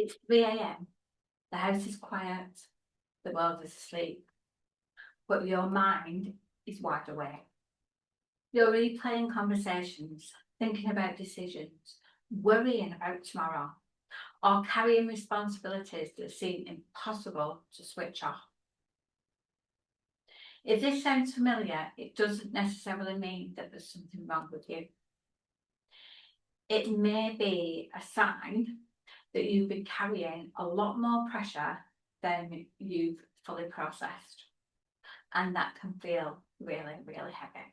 It's 3 a.m. The house is quiet, the world is asleep, but your mind is wide awake. You're replaying conversations, thinking about decisions, worrying about tomorrow, or carrying responsibilities that seem impossible to switch off. If this sounds familiar, it doesn't necessarily mean that there's something wrong with you. It may be a sign that you've been carrying a lot more pressure than you've fully processed. And that can feel really, really heavy.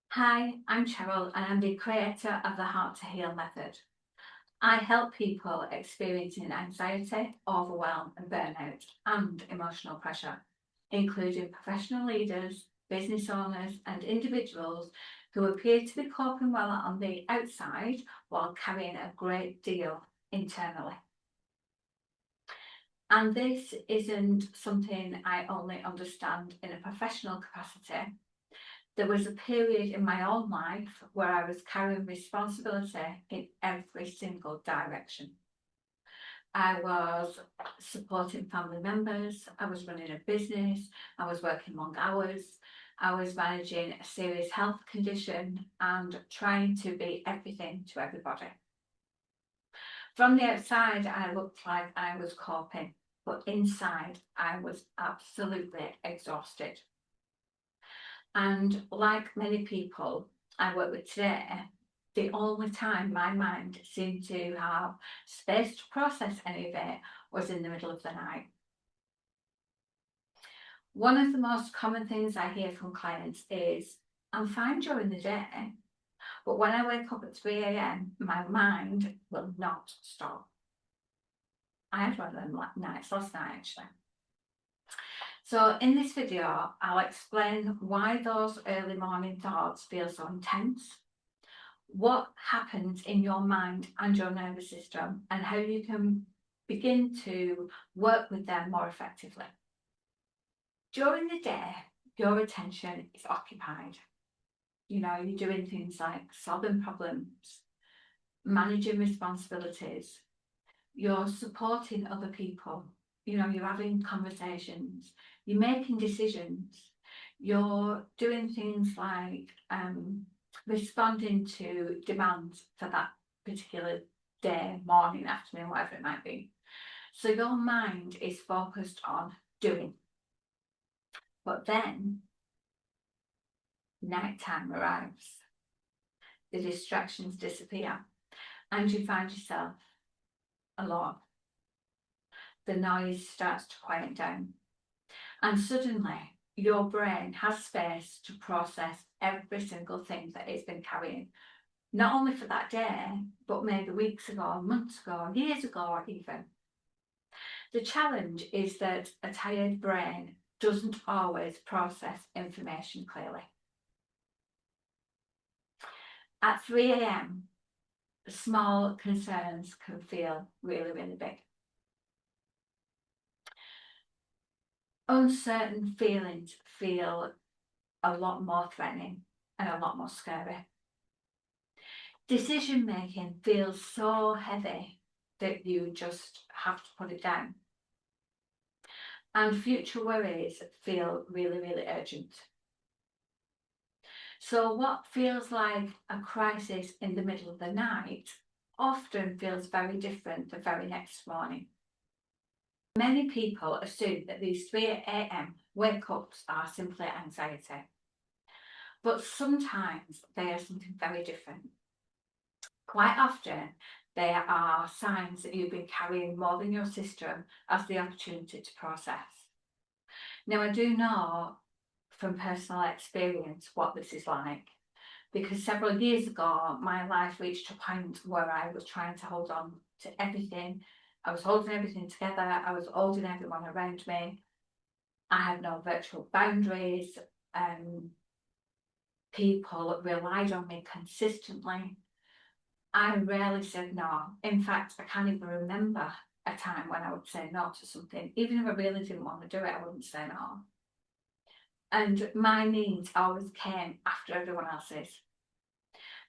Hi, I'm Cheryl and I'm the creator of the Heart to Heal method. I help people experiencing anxiety, overwhelm and burnout and emotional pressure, including professional leaders, business owners and individuals who appear to be coping well on the outside while carrying a great deal internally. And this isn't something I only understand in a professional capacity. There was a period in my own life where I was carrying responsibility in every single direction. I was supporting family members, I was running a business, I was working long hours, I was managing a serious health condition and trying to be everything to everybody. From the outside, I looked like I was coping, but inside, I was absolutely exhausted. And like many people I work with today, the only time my mind seemed to have space to process any of it was in the middle of the night. One of the most common things I hear from clients is, I'm fine during the day, but when I wake up at 3 a.m, my mind will not stop. I had one of them nights last night actually. So in this video, I'll explain why those early morning thoughts feel so intense, what happens in your mind and your nervous system, and how you can begin to work with them more effectively. During the day, your attention is occupied. You're doing things like solving problems, managing responsibilities, you're supporting other people, you're having conversations, you're making decisions, you're doing things like responding to demands for that particular day, morning, afternoon, whatever it might be. So your mind is focused on doing. But then nighttime arrives, the distractions disappear, and you find yourself alone. The noise starts to quiet down, and suddenly your brain has space to process every single thing that it's been carrying, not only for that day, but maybe weeks ago, months ago, years ago even. The challenge is that a tired brain doesn't always process information clearly. At 3 a.m, small concerns can feel really, really big. Uncertain feelings feel a lot more threatening and a lot more scary. Decision making feels so heavy that you just have to put it down. And future worries feel really, really urgent. So what feels like a crisis in the middle of the night often feels very different the very next morning. Many people assume that these 3 a.m. wake-ups are simply anxiety, but sometimes they are something very different. Quite often, they are signs that you've been carrying more than your system has the opportunity to process. Now, I do know from personal experience what this is like, because several years ago, my life reached a point where I was trying to hold on to everything. I was holding everything together. I was holding everyone around me. I had no virtual boundaries. People relied on me consistently. I rarely said no. In fact, I can't even remember a time when I would say no to something. Even if I really didn't want to do it, I wouldn't say no. And my needs always came after everyone else's.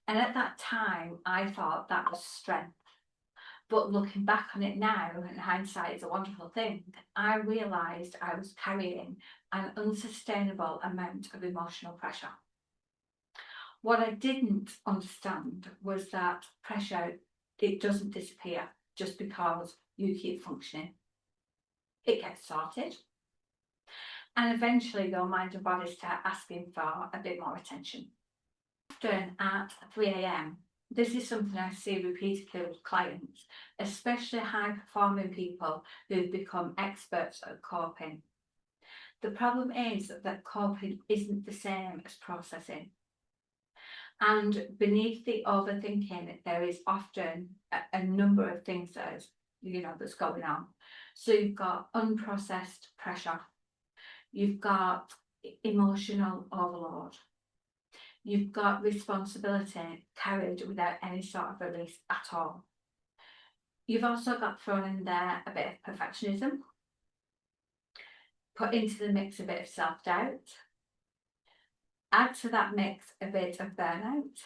And at that time, I thought that was strength. But looking back on it now, and hindsight is a wonderful thing, I realised I was carrying an unsustainable amount of emotional pressure. What I didn't understand was that pressure, it doesn't disappear just because you keep functioning. It gets sorted. And eventually your mind and body start asking for a bit more attention. Often at 3 a.m, this is something I see repeatedly with clients, especially high performing people who've become experts at coping. The problem is that coping isn't the same as processing. And beneath the overthinking, there is often a number of things that's going on. So you've got unprocessed pressure, you've got emotional overload, you've got responsibility carried without any sort of release at all. You've also got thrown in there a bit of perfectionism, put into the mix a bit of self-doubt, add to that mix a bit of burnout,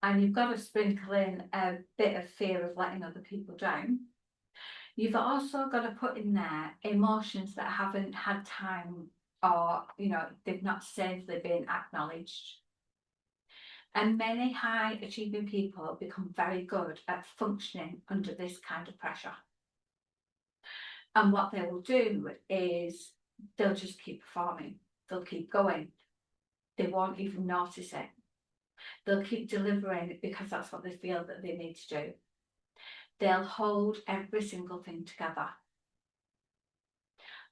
and you've got to sprinkle in a bit of fear of letting other people down. You've also got to put in there emotions that haven't had time, or they've not safely been acknowledged. And many high achieving people become very good at functioning under this kind of pressure. And what they will do is they'll just keep performing, they'll keep going, they won't even notice it. They'll keep delivering because that's what they feel that they need to do. They'll hold every single thing together.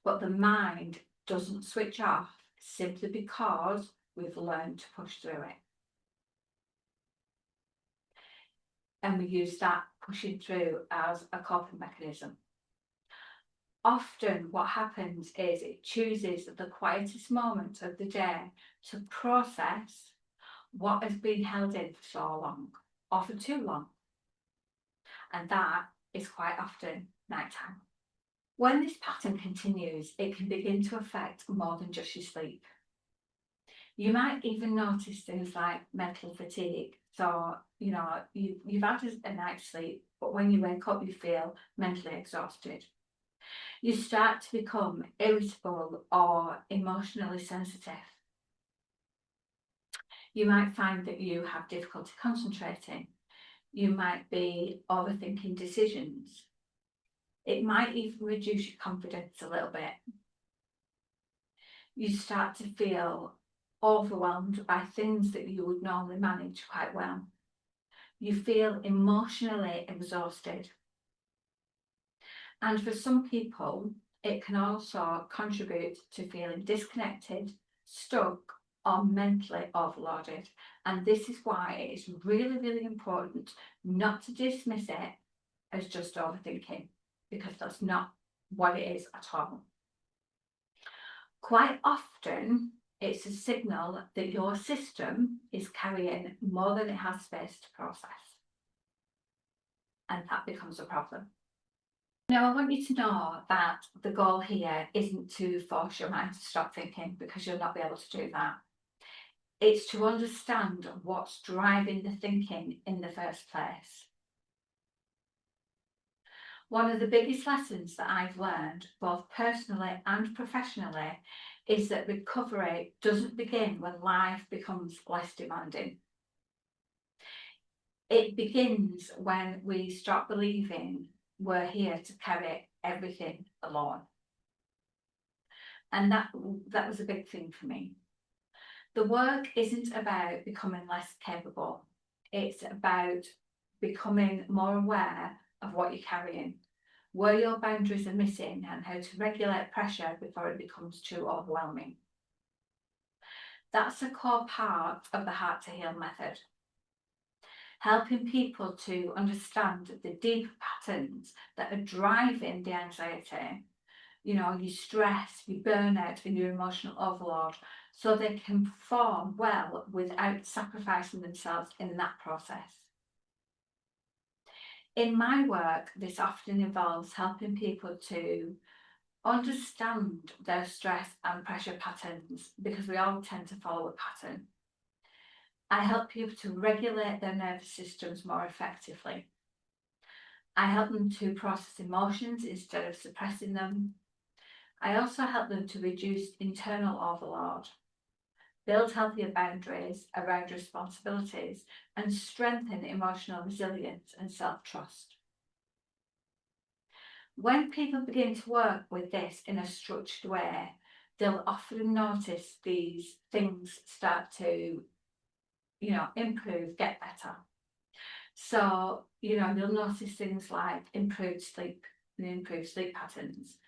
But the mind doesn't switch off simply because we've learned to push through it. And we use that pushing through as a coping mechanism. Often what happens is it chooses the quietest moment of the day to process what has been held in for so long, or for too long. And that is quite often nighttime. When this pattern continues, it can begin to affect more than just your sleep. You might even notice things like mental fatigue. So, you've had a night's sleep, but when you wake up, you feel mentally exhausted. You start to become irritable or emotionally sensitive. You might find that you have difficulty concentrating. You might be overthinking decisions. It might even reduce your confidence a little bit. You start to feel overwhelmed by things that you would normally manage quite well. You feel emotionally exhausted. And for some people, it can also contribute to feeling disconnected, stuck, or mentally overloaded. And this is why it's really, really important not to dismiss it as just overthinking, because that's not what it is at all. Quite often, it's a signal that your system is carrying more than it has space to process. And that becomes a problem. Now, I want you to know that the goal here isn't to force your mind to stop thinking, because you'll not be able to do that. It's to understand what's driving the thinking in the first place. One of the biggest lessons that I've learned, both personally and professionally, is that recovery doesn't begin when life becomes less demanding. It begins when we stop believing we're here to carry everything alone. And that was a big thing for me. The work isn't about becoming less capable. It's about becoming more aware of what you're carrying, where your boundaries are missing, and how to regulate pressure before it becomes too overwhelming. That's a core part of the Heart to Heal method. Helping people to understand the deeper patterns that are driving the anxiety, your stress, your burnout, and your emotional overload, so they can perform well without sacrificing themselves in that process. In my work, this often involves helping people to understand their stress and pressure patterns, because we all tend to follow a pattern. I help people to regulate their nervous systems more effectively. I help them to process emotions instead of suppressing them. I also help them to reduce internal overload, build healthier boundaries around responsibilities, and strengthen emotional resilience and self-trust. When people begin to work with this in a structured way, they'll often notice these things start to, improve, get better. So, they'll notice things like improved sleep and improved sleep patterns.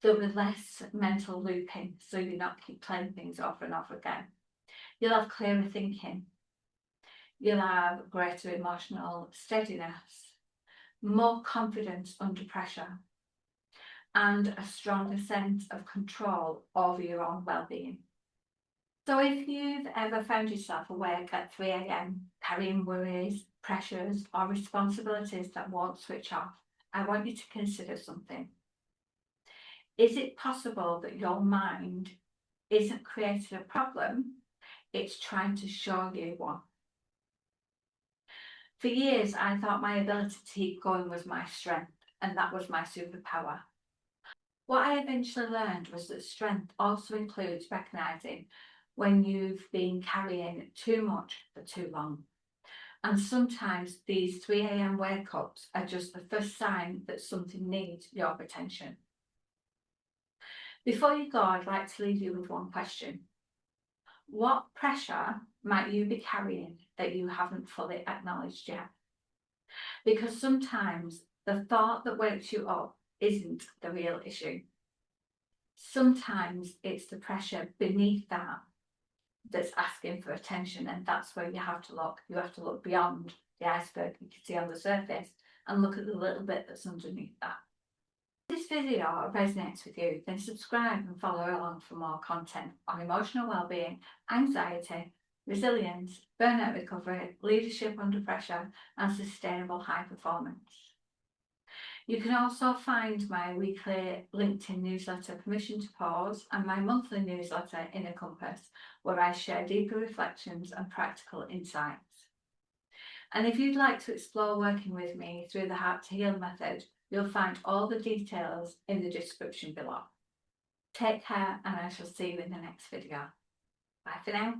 There'll be less mental looping, so you're not keep playing things over and over again. You'll have clearer thinking. You'll have greater emotional steadiness, more confidence under pressure, and a stronger sense of control over your own well-being. So if you've ever found yourself awake at 3 a.m. carrying worries, pressures, or responsibilities that won't switch off, I want you to consider something. Is it possible that your mind isn't creating a problem, it's trying to show you one? For years, I thought my ability to keep going was my strength, and that was my superpower. What I eventually learned was that strength also includes recognising when you've been carrying too much for too long. And sometimes these 3 a.m. wake ups are just the first sign that something needs your attention. Before you go, I'd like to leave you with one question. What pressure might you be carrying that you haven't fully acknowledged yet? Because sometimes the thought that wakes you up isn't the real issue. Sometimes it's the pressure beneath that that's asking for attention, and that's where you have to look. You have to look beyond the iceberg you can see on the surface and look at the little bit that's underneath that. If this video resonates with you, then subscribe and follow along for more content on emotional well-being, anxiety, resilience, burnout recovery, leadership under pressure, and sustainable high performance. You can also find my weekly LinkedIn newsletter, Permission to Pause, and my monthly newsletter, Inner Compass, where I share deeper reflections and practical insights. And if you'd like to explore working with me through the Heart to Heal method, you'll find all the details in the description below. Take care, and I shall see you in the next video. Bye for now.